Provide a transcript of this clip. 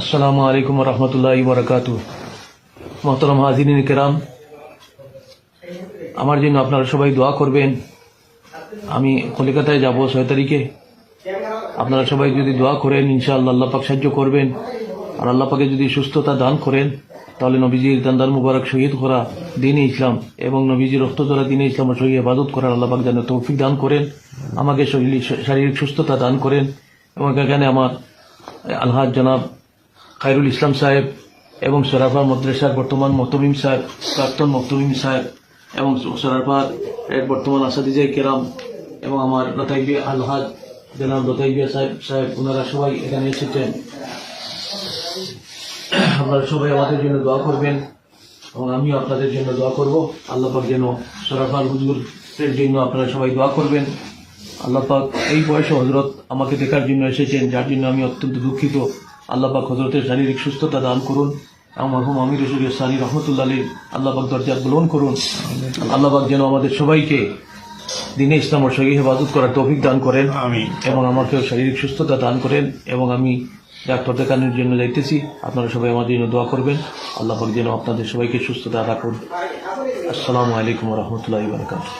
আসসালামু আলাইকুম ওয়া রাহমাতুল্লাহি ওয়া বারাকাতুহু। মুহতারাম হাজিরিন কিরাম, আমার জন্য আপনারা সবাই দোয়া করবেন। আমি কলকাতায় যাব 6 তারিখে। আপনারা সবাই যদি দোয়া করেন, ইনশাআল্লাহ আল্লাহ পাক সাহায্য করবেন। আর আল্লাহ পাকে যদি সুস্থতা দান করেন, তাহলে নবীজির দান্দার মুবারক শহীদ করা দ্বীনে ইসলাম এবং নবীজির রক্ত ঝরা দ্বীনে ইসলামের সহি ইবাদত করার আল্লাহ পাক যেন তৌফিক দান করেন, আমাকে শারীরিক সুস্থতা দান করেন। এবং এখানে আমার আলহাজ জনাব খায়রুল ইসলাম সাহেব এবং সরাফা মাদ্রাসার বর্তমান মহতমিম সাহেব, প্রাক্তন মহতমিম সাহেব এবং সরাফার বর্তমান আসাদিজায়ে কেরাম এবং আমার লতাইবিয়া আলহাজ জনাব লতাইবিয়া সাহেব ওনারা সবাই এখানে এসেছেন। আপনারা সবাই আমাদের জন্য দোয়া করবেন এবং আমিও আপনাদের জন্য দোয়া করব। আল্লাহ পাক যেন সরাফার হুজুরের জন্য আপনারা সবাই দোয়া করবেন। আল্লাহ পাক এই বয়সে হজরত আমাকে দেখার জন্য এসেছেন, যার জন্য আমি অত্যন্ত দুঃখিত। আল্লাহ পাক হজরতের শারীরিক সুস্থতা দান করুন এবং মরহুম আমির রশিদ সানি রহমতুল্লাহ আলাইহি আল্লাহ পাক দরজা বুলন্দ করুন। আল্লাহ পাক যেন আমাদের সবাইকে দ্বীনে ইসলাম ও সহিহ ইবাদত করার তৌফিক দান করেন এবং আমাকেও শারীরিক সুস্থতা দান করেন। এবং আমি ডাক্তার দেখানোর জন্য যাইতেছি, আপনারা সবাই আমাদের জন্য দোয়া করবেন। আল্লাহ পাক যেন আপনাদের সবাইকে সুস্থতা রাখুন। আসসালামু আলাইকুম ওয়া রাহমাতুল্লাহি ওয়া বারাকাতুহু।